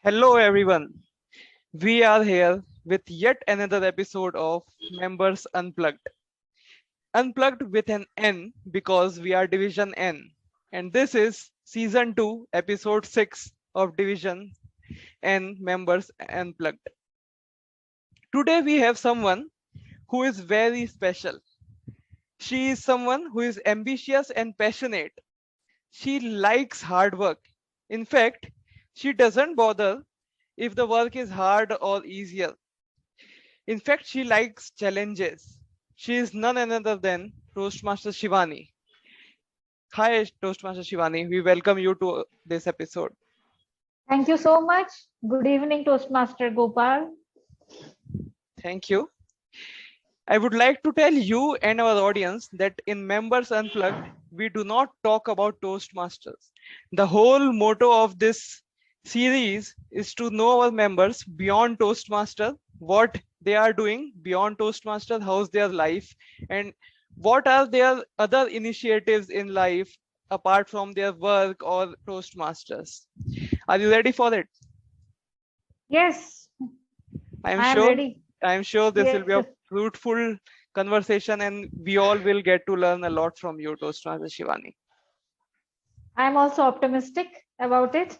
Hello, everyone. We are here with yet another episode of Members Unplugged. Unplugged with an N because we are Division N. And this is Season 2, Episode 6 of Division N Members Unplugged. Today we have someone who is very special. She is someone who is ambitious and passionate. She likes hard work. In fact, she doesn't bother if the work is hard or easier. In fact, she likes challenges. She is none other than Toastmaster Shivani. Hi, Toastmaster Shivani. We welcome you to this episode. Thank you so much. Good evening, Toastmaster Gopal. Thank you. I would like to tell you and our audience that in Members Unplugged, we do not talk about Toastmasters. The whole motto of this series is to know our members beyond Toastmaster, what they are doing beyond Toastmaster, how's their life, and what are their other initiatives in life apart from their work or Toastmasters. Are you ready for it? Yes, I am I am sure. ready. I'm sure this will Yes, be a fruitful conversation and we all will get to learn a lot from you, Toastmaster Shivani. I am also optimistic about it.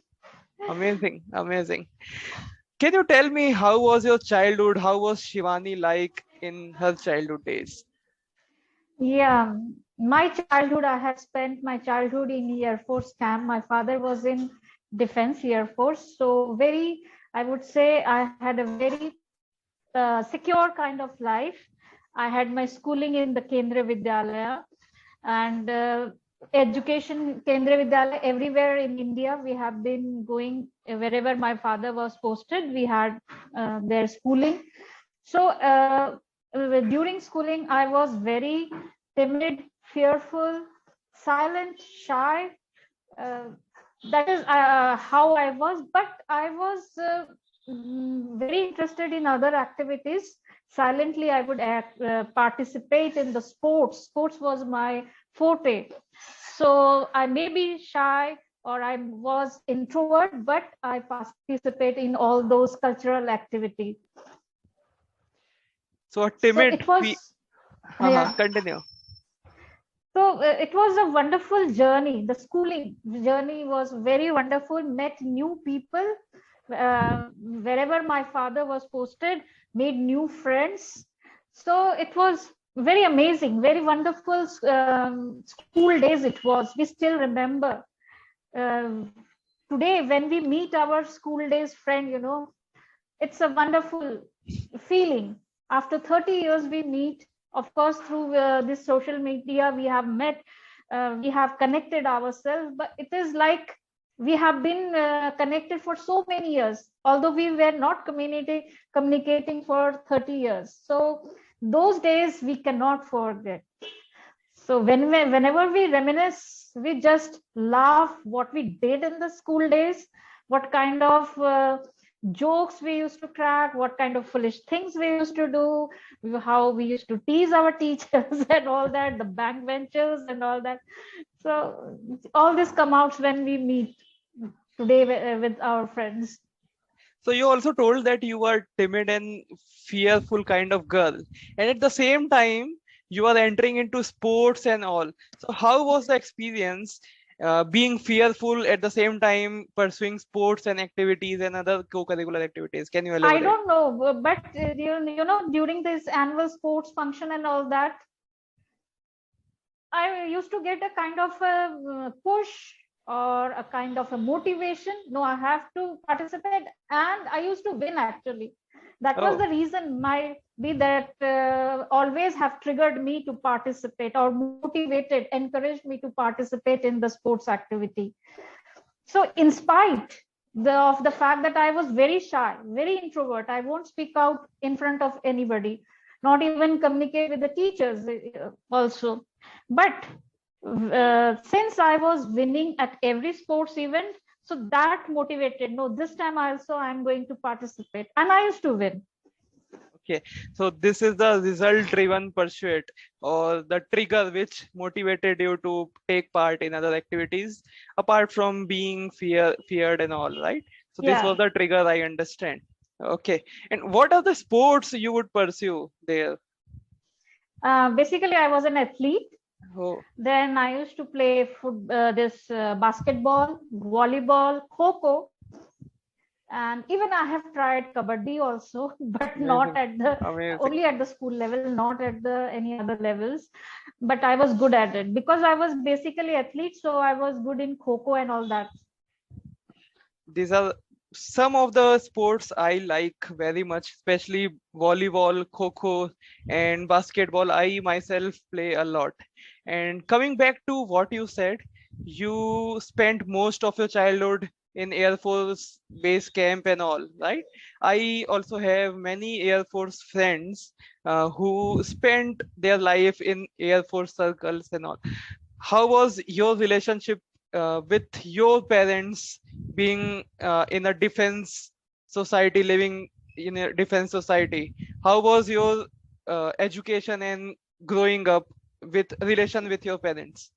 Amazing, amazing. Can you tell me how was your childhood? How was Shivani like in her childhood days? Yeah, my childhood, I have spent my childhood in Air Force camp. My father was in Defense Air Force. So I would say I had a very secure kind of life. I had my schooling in the Kendra Vidyalaya and education Kendra Vidyalaya everywhere in India. We have been going wherever my father was posted. We had their schooling. So during schooling, I was very timid, fearful, silent, shy. Uh, that is how I was, but I was very interested in other activities. Silently, I would participate in the sports. Sports was my forte. So I may be shy or I was introvert, but I participate in all those cultural activities. So a So timid it was, yeah. continue. So it was a wonderful journey. The schooling journey was very wonderful. Met new people wherever my father was posted. Made new friends. So it was very amazing, very wonderful school days. It was. We still remember. Today, when we meet our school days friend, it's a wonderful feeling. After 30 years, we meet. Of course, through this social media, we have met, we have connected ourselves, but it is like we have been connected for so many years, although we were not communicating for 30 years. So those days we cannot forget. So whenever we reminisce, we just laugh what we did in the school days, what kind of jokes we used to crack, what kind of foolish things we used to do, how we used to tease our teachers and all that, the backbenchers and all that. So all this come out when we meet today with our friends. So you also told that you were timid and fearful kind of girl, and at the same time you are entering into sports and all. So how was the experience being fearful at the same time pursuing sports and activities and other co-curricular activities? Can you I elaborate? don't know, but during this annual sports function and all that, I used to get a kind of a push or a kind of a motivation. No, I have to participate, and I used to win actually. That was Oh, the reason might be that always have triggered me to participate or motivated, encouraged me to participate in the sports activity. So, in spite of the fact that I was very shy, very introvert, I won't speak out in front of anybody, not even communicate with the teachers also. But since I was winning at every sports event, so that motivated. No, this time also I'm going to participate, and I used to win. okay. So this is the result-driven pursuit or the trigger which motivated you to take part in other activities apart from being feared and all, right? So this Yeah. was the trigger, I understand. Okay. And what are the sports you would pursue there? Basically, I was an athlete. Oh, Then I used to play this basketball, volleyball, kho, and even I have tried kabaddi also, but not amazing. at the Amazing. only at the school level, not at the any other levels. But I was good at it because I was basically athlete, so I was good in kho and all that. These are some of the sports I like very much, especially volleyball, kho, and basketball. I myself play a lot. And coming back to what you said, you spent most of your childhood in Air Force base camp and all, right? I also have many Air Force friends who spent their life in Air Force circles and all. How was your relationship with your parents being in a defense society, living in a defense society? How was your education and growing up with relation with your parents?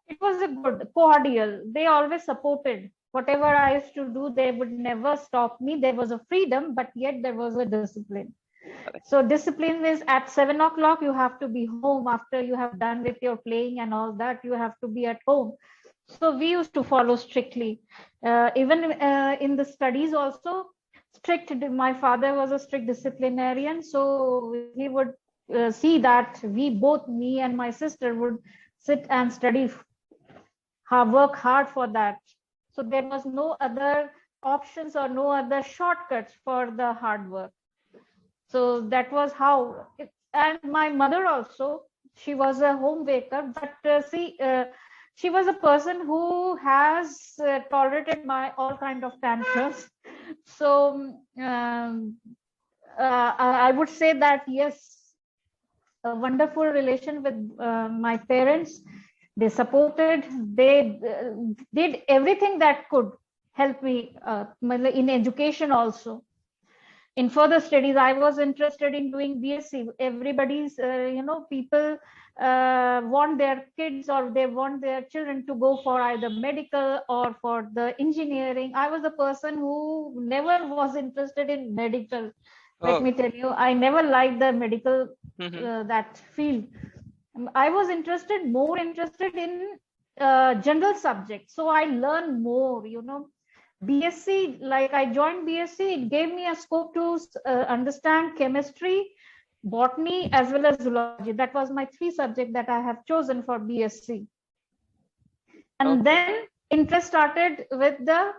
It was a good cordial. They always supported whatever I used to do. They would never stop me. There was a freedom, but yet there was a discipline. So discipline is at 7 o'clock, you have to be home after you have done with your playing and all that. You have to be at home. So we used to follow strictly. Even in the studies also, strict. My father was a strict disciplinarian, so he would see that we both, me and my sister, would sit and study, work hard for that. So there was no other options or no other shortcuts for the hard work. So that was how and my mother also, she was a home baker, but she was a person who has tolerated my all kind of tantrums. So I would say that yes, a wonderful relation with my parents. They supported, they did everything that could help me in education also. In further studies, I was interested in doing BSc. Everybody's people want their kids or they want their children to go for either medical or for the engineering. I was a person who never was interested in medical. Let Oh, me tell you, I never liked the medical mhm. that field. I was more interested in general subjects. So I learned more, BSc, like I joined BSc, it gave me a scope to understand chemistry, botany, as well as zoology. That was my three subjects that I have chosen for BSc. And Okay. then interest started with the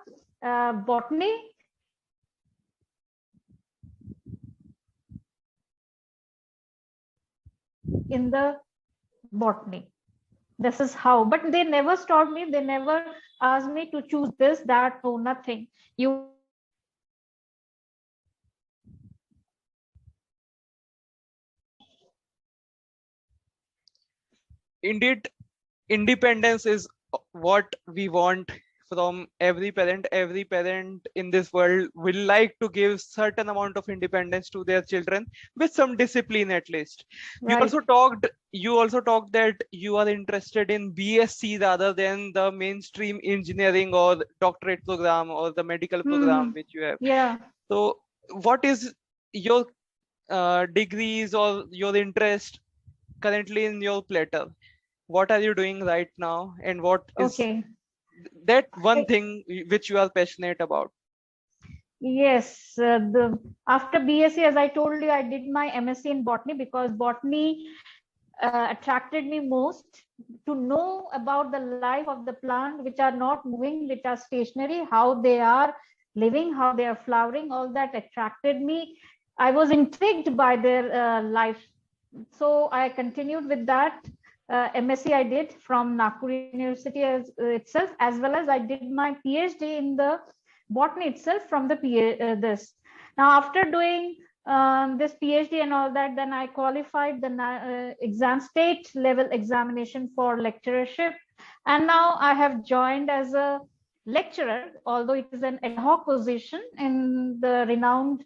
botany. In the botany. This is how, but they never stopped me. They never asked me to choose this, that, no, nothing. You Indeed, independence is what we want from every parent. Every parent in this world will like to give certain amount of independence to their children with some discipline at least. you right. also talked you also talked that you are interested in BSc rather than the mainstream engineering or doctorate program or the medical program Hmm. which you have. Yeah. So what is your degrees or your interest currently in your platter? What are you doing right now, and what is Okay. that one I, thing which you are passionate about? yes. The after BSc, as I told you, I did my MSc in botany because botany attracted me most, to know about the life of the plant, which are not moving, which are stationary, how they are living, how they are flowering. All that attracted me. I was intrigued by their life, so I continued with that. MSc I did from Nagpur University itself, as well as I did my PhD in the botany itself from the this. Now, after doing this PhD and all that, then I qualified the state level examination for lecturership, and now I have joined as a lecturer, although it is an ad hoc position in the renowned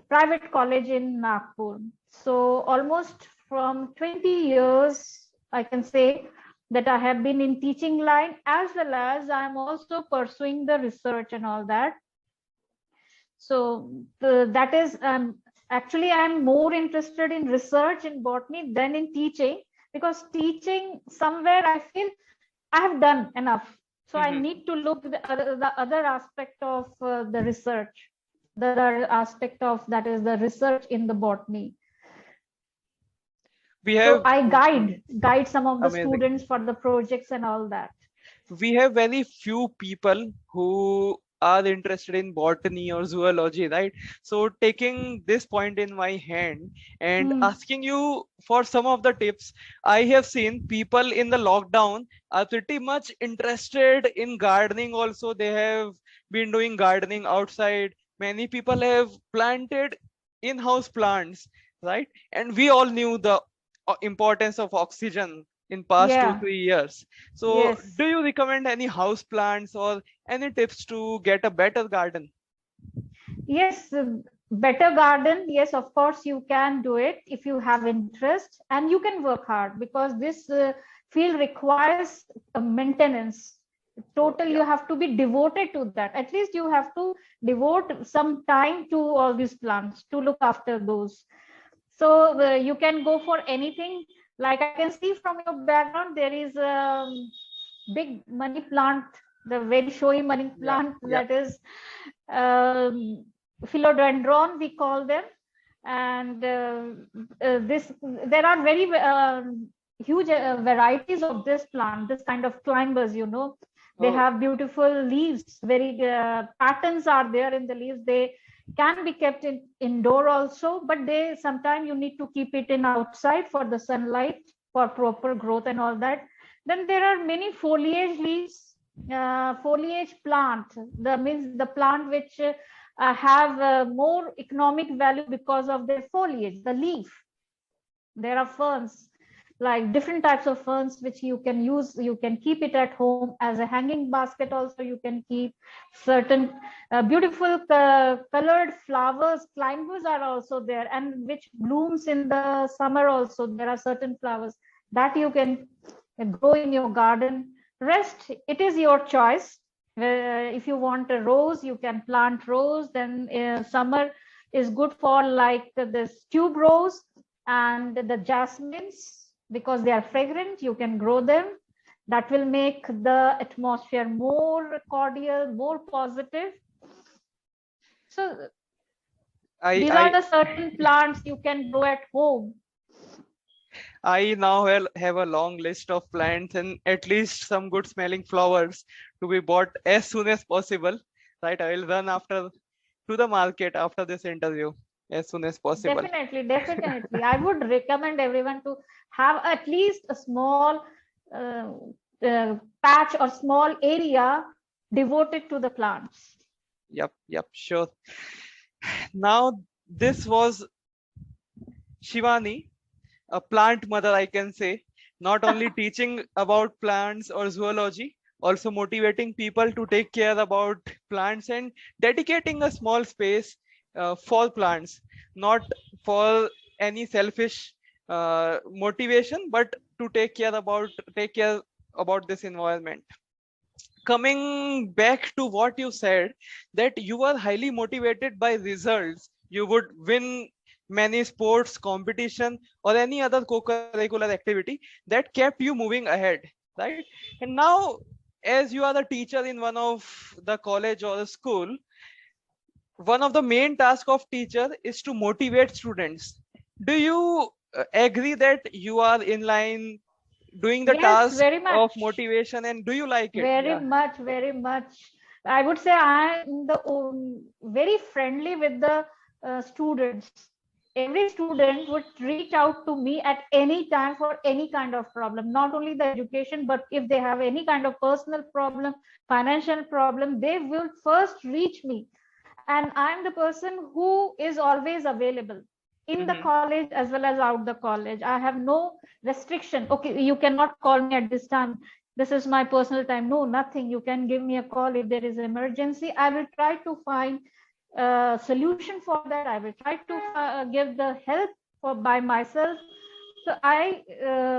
private college in Nagpur. So almost from 20 years, I can say that I have been in teaching line, as well as I'm also pursuing the research and all that. So that is actually I'm more interested in research in botany than in teaching, because teaching somewhere I feel I have done enough. So I Mhm. need to look the other aspect of the research, the other aspect of that is the research in the botany. We So have I guide some of the amazing. students for the projects and all that. We have very few people who are interested in botany or zoology, right? So taking this point in my hand and Hmm. asking you for some of the tips, I have seen people in the lockdown are pretty much interested in gardening also. They have been doing gardening outside. Many people have planted in-house plants, right? And we all knew the importance of oxygen in past two, Yeah. 3 years. So, Yes. do you recommend any house plants or any tips to get a better garden? Yes, better garden. Yes, of course, you can do it if you have interest and you can work hard, because this field requires maintenance. Oh, Total, yeah, you have to be devoted to that. At least you have to devote some time to all these plants to look after those. So you can go for anything. Like I can see from your background, there is a big money plant, the very showy money yeah, plant yeah. that is philodendron, we call them. And this there are very huge varieties of this plant, this kind of climbers, they Oh, have beautiful leaves, very patterns are there in the leaves. They can be kept in indoor also, but they sometimes you need to keep it in outside for the sunlight, for proper growth and all that. Then there are many foliage leaves, foliage plant, the means the plant which have more economic value because of their foliage, the leaf. There are ferns, like different types of ferns which you can use. You can keep it at home as a hanging basket also. You can keep certain beautiful colored flowers. Climbers are also there, and which blooms in the summer also. There are certain flowers that you can grow in your garden. Rest, it is your choice. If you want a rose, you can plant rose. Then summer is good for like this tube rose and the jasmines, because they are fragrant. You can grow them. That will make the atmosphere more cordial, more positive. So these are I the certain plants you can grow at home. I now have a long list of plants and at least some good smelling flowers to be bought as soon as possible. Right, I will run after to the market after this interview as soon as possible. Definitely, definitely. I would recommend everyone to have at least a small uh, patch or small area devoted to the plants. Yep, yep, sure. Now this was Shivani, a plant mother, I can say, not only teaching about plants or zoology, also motivating people to take care about plants and dedicating a small space for plants, not for any selfish motivation, but to take care about this environment. Coming back to what you said, that you are highly motivated by results, you would win many sports competition or any other co-curricular activity that kept you moving ahead, right? And now, as you are a teacher in one of the college or a school, one of the main tasks of teacher is to motivate students. Do you agree that you are in line doing the Yes, task very of much. motivation, and do you like it? Very Yeah. much, very much. I would say I'm the very friendly with the students. Every student would reach out to me at any time for any kind of problem, not only the education, but if they have any kind of personal problem, financial problem, they will first reach me. And I'm the person who is always available in the Hmm. college as well as out the college. I have no restriction. Okay, you cannot call me at this time, this is my personal time. No, nothing. You can give me a call if there is emergency. I will try to find a solution for that. I will try to give the help for by myself. So I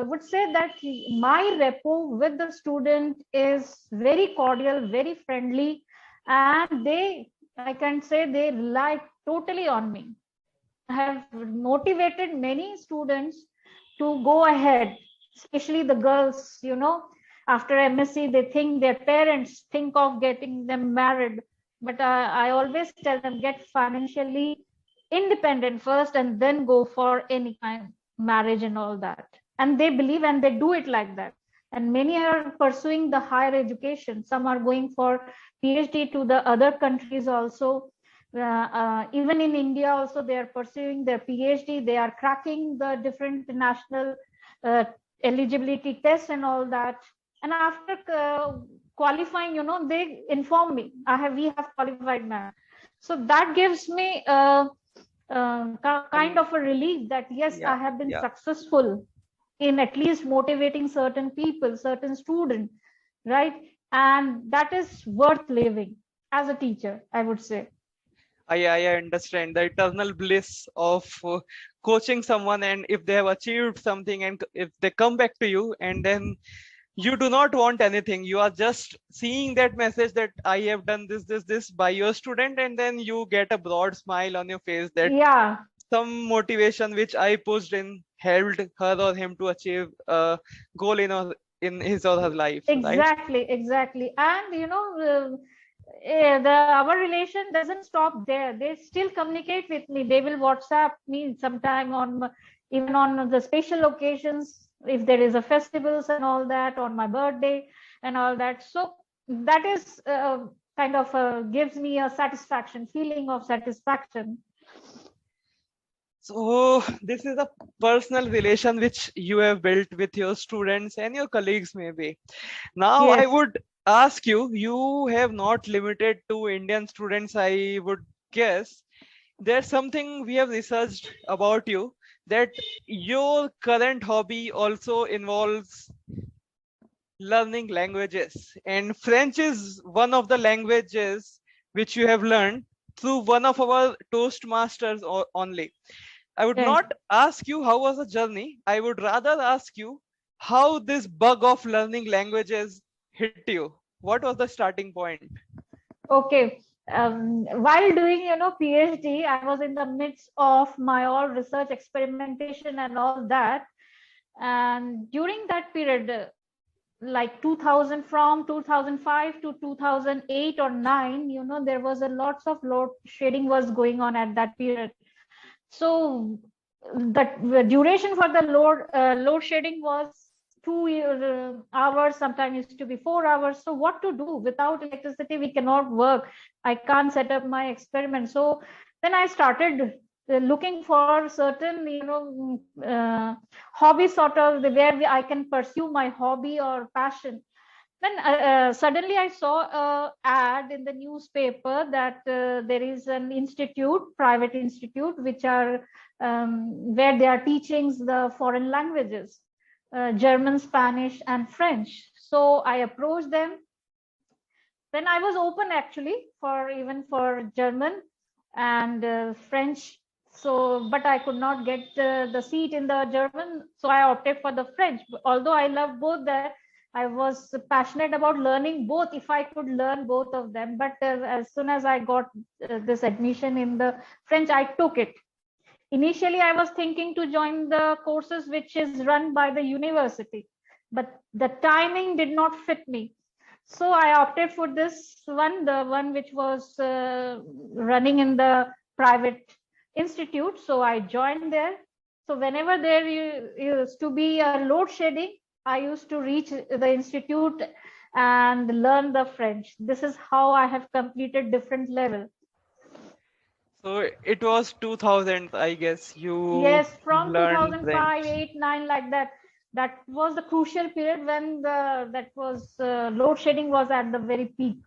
would say that my rapport with the student is very cordial, very friendly, and they I can say they rely totally on me. I have motivated many students to go ahead, especially the girls, after MSc, they think their parents think of getting them married. But I always tell them get financially independent first and then go for any kind marriage and all that. And they believe and they do it like that. And many are pursuing the higher education. Some are going for PhD to the other countries also. Even in India also, they are pursuing their PhD. They are cracking the different national uh, eligibility tests and all that. And after qualifying, they inform me, we have qualified, ma'am. So that gives me kind And of a relief that yes, yeah, I have been yeah. successful in at least motivating certain people, certain students, right? And that is worth living as a teacher, I would say. I understand the eternal bliss of coaching someone, and if they have achieved something, and if they come back to you, and then you do not want anything, you are just seeing that message that I have done this by your student, and then you get a broad smile on your face that Yeah, some motivation which I pushed in helped her or him to achieve a goal in his or her life, right? exactly. And our relation doesn't stop there. They still communicate with me. They will WhatsApp me sometime even on the special occasions, if there is a festivals and all that, on my birthday and all that. So that is kind of gives me a satisfaction, feeling of satisfaction. So this is a personal relation which you have built with your students and your colleagues maybe. Now I Yes. would ask you, you have not limited to Indian students, I would guess. There's something we have researched about you, that your current hobby also involves learning languages, and French is one of the languages which you have learned through one of our Toastmasters only. I would Yes. not ask you how was the journey. I would rather ask you how this bug of learning languages hit you. What was the starting point? Okay. While doing, PhD, I was in the midst of my all research experimentation and all that. And during that period, like 2000, from 2005 to 2008 or 9, there was a lots of load shedding was going on at that period. So the duration for the load shedding was 2 hours, sometimes used to be 4 hours. So what to do? Without electricity we cannot work. I can't set up my experiment. So then I started looking for certain hobby, sort of where I can pursue my hobby or passion. Then suddenly I saw a ad in the newspaper that there is an institute, private institute, which are where they are teaching the foreign languages, German, Spanish, and French. So I approached them. Then I was open actually for even for German and French. So, but I could not get the seat in the German, so I opted for the French. Although I love both that, I was passionate about learning both if I could learn both of them. But as soon as I got this admission in the French, I took it. Initially, I was thinking to join the courses which is run by the university, but the timing did not fit me. So I opted for this one, the one which was running in the private institute. So I joined there. So whenever there used to be a load shedding, I used to reach the institute and learn the French. This is how I have completed different level. So it was 2000, I guess, you Yes, from learned French. 2005, 8, 9, like that. That was the crucial period when the that was load shedding was at the very peak.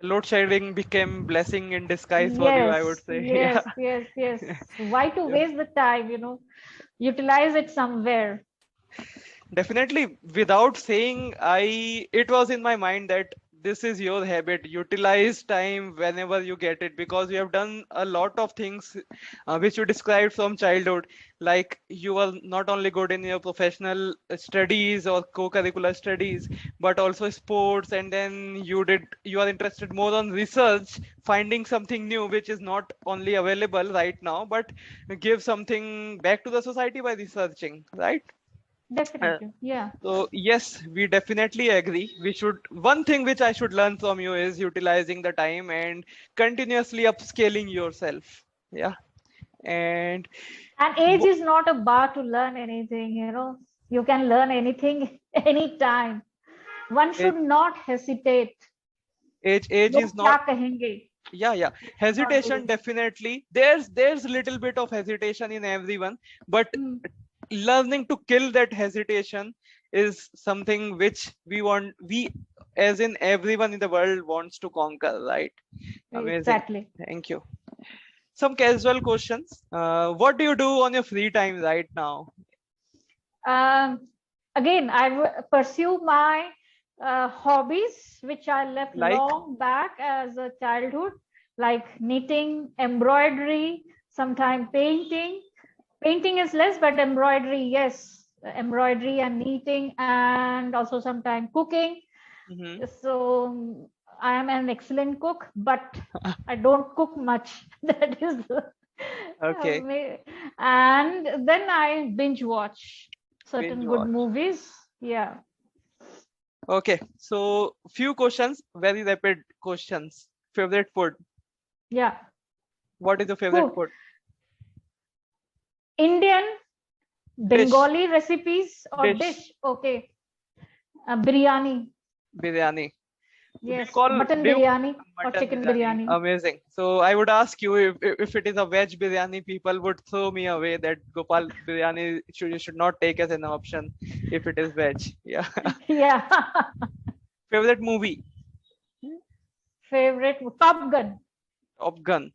Load shedding became blessing in disguise for you, I would Yes, say. Yeah. yes. Why to waste the time, utilize it somewhere. Definitely, without saying, it was in my mind that this is your habit. Utilize time whenever you get it, because you have done a lot of things which you described from childhood. Like you are not only good in your professional studies or co-curricular studies, but also sports. And then you are interested more on research, finding something new which is not only available right now, but give something back to the society by researching, right? Uh, Definitely. Yeah. So yes, we definitely agree. We should, one thing which I should learn from you is utilizing the time and continuously upscaling yourself. Yeah. And And age wo- is not a bar to learn anything, you know. You can learn anything anytime. One age, should not hesitate. age लोग is क्या not, कहेंगे? yeah, yeah. Not do Hesitation it. definitely. There's a little bit of hesitation in everyone, but Hmm. learning to kill that hesitation is something which we as in everyone in the world wants to conquer, right? Amazing. Exactly. Thank you. Some casual questions. What do you do on your free time right now? Um, Again, I pursue my hobbies, which I left Like, long back as a childhood, like knitting, embroidery, sometimes painting. Painting is less, but embroidery, yes. Embroidery and knitting, and also sometimes cooking. hmm, So I am an excellent cook, but I don't cook much. That is okay, and then I binge watch binge certain good watch. movies. Yeah. Okay, so few questions, very rapid questions. Favorite food? Yeah. What is your favorite Food. food? Indian, Dish, Bengali recipes or dish, dish. Okay. Biryani. biryani. Do you Yes. call Mutton do you biryani or mutton chicken biryani? biryani. Amazing. So I would ask you if it is a veg biryani, people would throw me away that Gopal biryani you should not take as an option if it is veg. Yeah. Yeah. Favorite movie? Favorite Top Gun. Top Gun.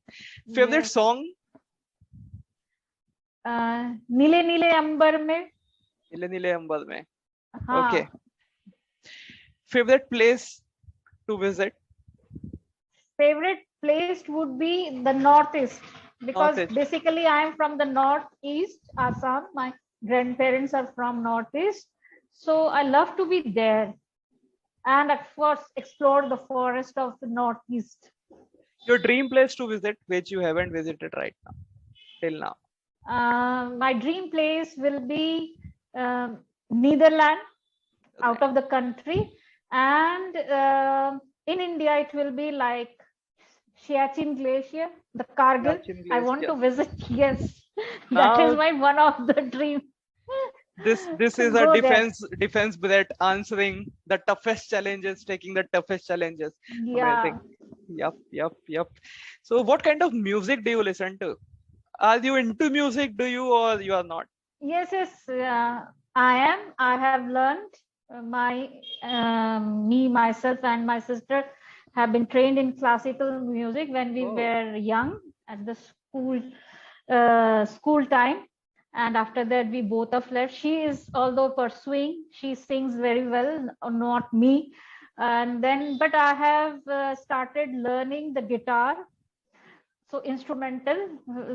Favorite Yes. song? नीले नीले अंबर में. नीले नीले अंबर में. Okay. हाँ. Favorite place to visit? Favorite place would be the northeast, because Northeast. basically I am from the northeast Assam. My grandparents are from northeast, so I love to be there and at first explore the forest of the northeast. Your dream place to visit, which you haven't visited right now, till now. My dream place will be Netherlands, out of the country, and in India it will be like Siachen Glacier, the Kargil. Siachen I want Glacier. to visit. Yes, that is Now my one of the dream this to is a go there. defense Brett answering the toughest challenges, taking the toughest challenges. Yeah. Amazing. Yep. So what kind of music do you listen to? Are you into music, do you, or you are not? Yes. I am. I have learned me, myself, and my sister have been trained in classical music when we Oh, were young at the school time, and after that we both have left. She is, although pursuing, she sings very well, not me. And then, but I have started learning the guitar, so instrumental.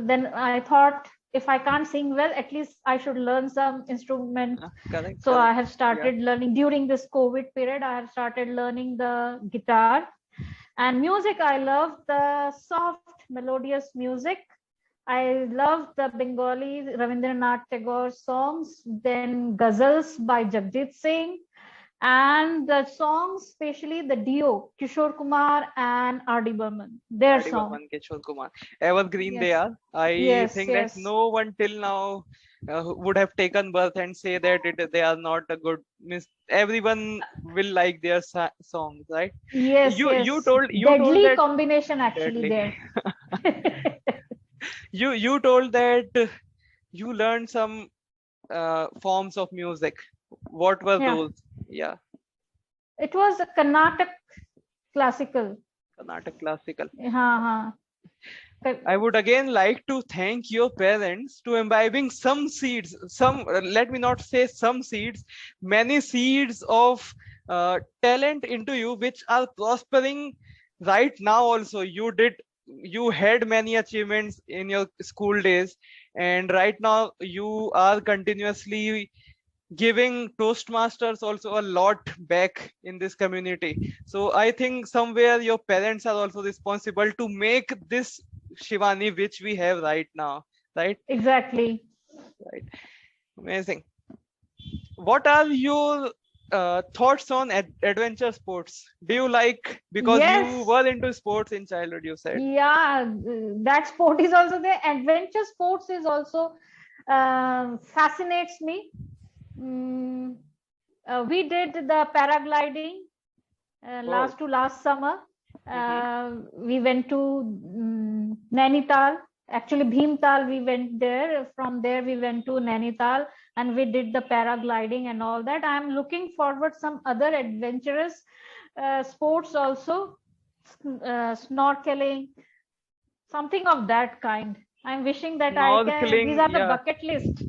Then I thought, if I can't sing well, at least I should learn some instrument. So I correct. have Yeah. started learning during this COVID period. I have started learning the guitar. And music, I love the soft melodious music. I love the Bengali Ravindranath Tagore songs, then ghazals by Jagjit Singh, and the songs, especially the duo Kishore Kumar and R.D. Burman, their R.D. song. Burman, Kishore Kumar. Evergreen they Yes, are. I yes, think that yes. no one till now would have taken birth and say that they are not a good. Miss, everyone will like their songs, right? Yes, yes. You told Deadly that combination actually deadly. there. You told that you learned some forms of music. What were Yeah, those? Yeah, it was a Carnatic classical. Carnatic classical. हाँ, हाँ. I would again like to thank your parents to imbibing some seeds, some, let me not say some seeds, many seeds of talent into you which are prospering right now also. You had many achievements in your school days, and right now you are continuously giving Toastmasters also a lot back in this community. So I think somewhere your parents are also responsible to make this Shivani which we have right now. Right? Exactly. Right. Amazing. What are your thoughts on adventure sports? Do you like, because you Yes. were into sports in childhood, you said. Yeah, that sport is also there. Adventure sports is also fascinates me. Mm, we did the paragliding Oh. last summer. Mm-hmm. We went to Nainital. Actually, Bhimtal, we went there. From there, we went to Nainital and we did the paragliding and all that. I'm looking forward some other adventurous sports also, snorkeling, something of that kind. I'm wishing that I can. These Snorkeling, are the yeah. bucket list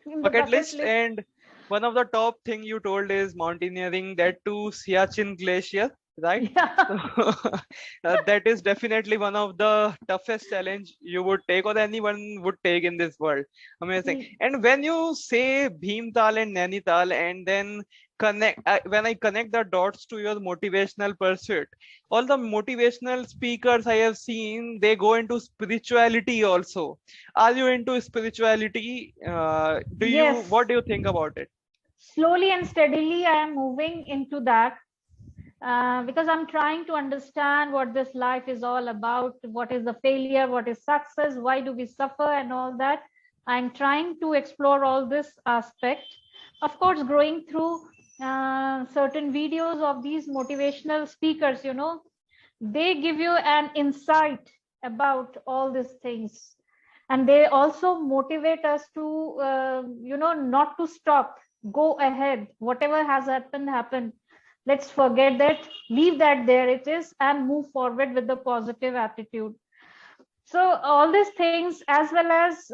in the Bucket bucket list. list. And one of the top thing you told is mountaineering, that to Siachen Glacier, right? So Yeah. that is definitely one of the toughest challenge you would take, or anyone would take in this world. Amazing. And when you say Bhimtal and Nainital, and then when I connect the dots to your motivational pursuit, all the motivational speakers I have seen, they go into spirituality also. Are you into spirituality? What Yes. do you think about it? Slowly and steadily, I am moving into that because I'm trying to understand what this life is all about. What is the failure? What is success? Why do we suffer? And all that. I'm trying to explore all this aspect. Of course, growing through certain videos of these motivational speakers, they give you an insight about all these things, and they also motivate us to not to stop, go ahead. Whatever has happened, let's forget that, leave that there it is, and move forward with the positive attitude. So all these things, as well as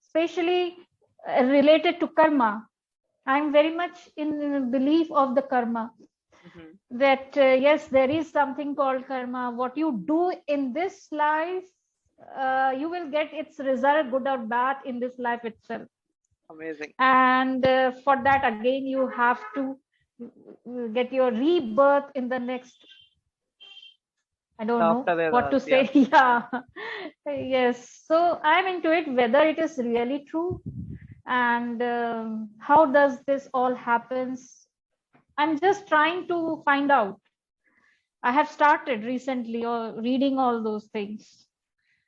especially related to karma, I'm very much in belief of the karma, Mhm. that yes, there is something called karma. What you do in this life, you will get its result, good or bad, in this life itself. Amazing. And for that, again, you have to get your rebirth in the next, I don't know After what that, to say. yeah. Yeah. Yes, so I'm into it, whether it is really true, and how does this all happens. I'm just trying to find out. I have started recently or reading all those things.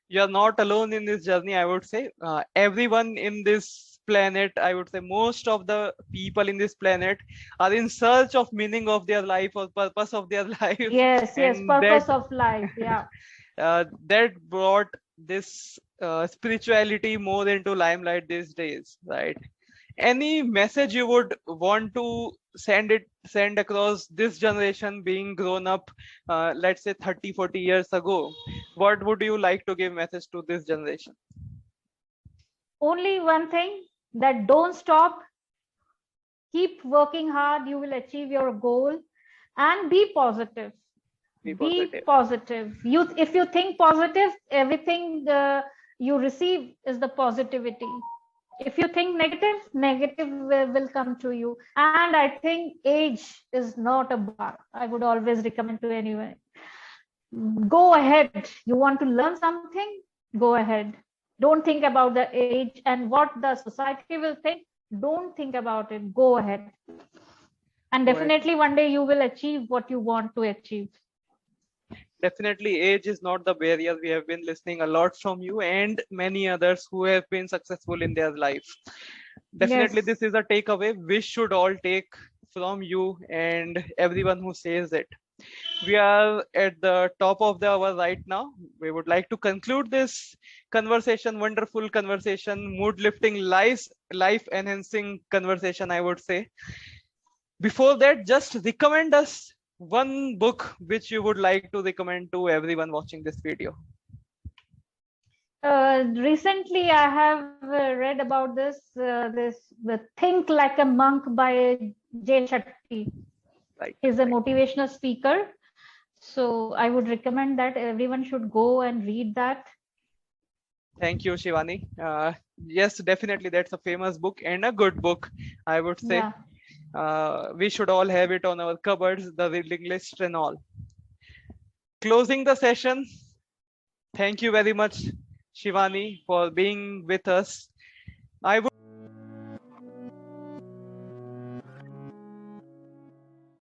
You're not alone in this journey, I would say. Everyone in this planet, I would say most of the people in this planet are in search of meaning of their life or purpose of their life. Yes, yes, And purpose of life. Yeah. that brought this spirituality more into limelight these days, right? Any message you would want to send across this generation being grown up, let's say 30-40 years ago? What would you like to give message to this generation? Only one thing, that don't stop, keep working hard, you will achieve your goal, and be positive. Be Be positive. positive. If you think positive, everything you receive is the positivity. If you think negative, negative will come to you. And I think age is not a bar. I would always recommend to anyone, go ahead. You want to learn something, go ahead. Don't think about the age and what the society will think. Don't think about it, go ahead. And Right. definitely one day you will achieve what you want to achieve. Definitely, age is not the barrier. We have been listening a lot from you and many others who have been successful in their life. Definitely, Yes. this is a takeaway we should all take from you and everyone who says it. We are at the top of the hour right now. We would like to conclude this conversation, wonderful conversation, mood lifting, life enhancing conversation, I would say. Before that, just recommend us one book which you would like to recommend to everyone watching this video. Recently, I have read about the Think Like a Monk by Jay Shetty. Right, He's a right. motivational speaker. So I would recommend that everyone should go and read that. Thank you, Shivani. Yes, definitely, that's a famous book and a good book, I would say. Yeah. We should all have it on our cupboards, the reading list and all. Closing the session. Thank you very much, Shivani, for being with us. I would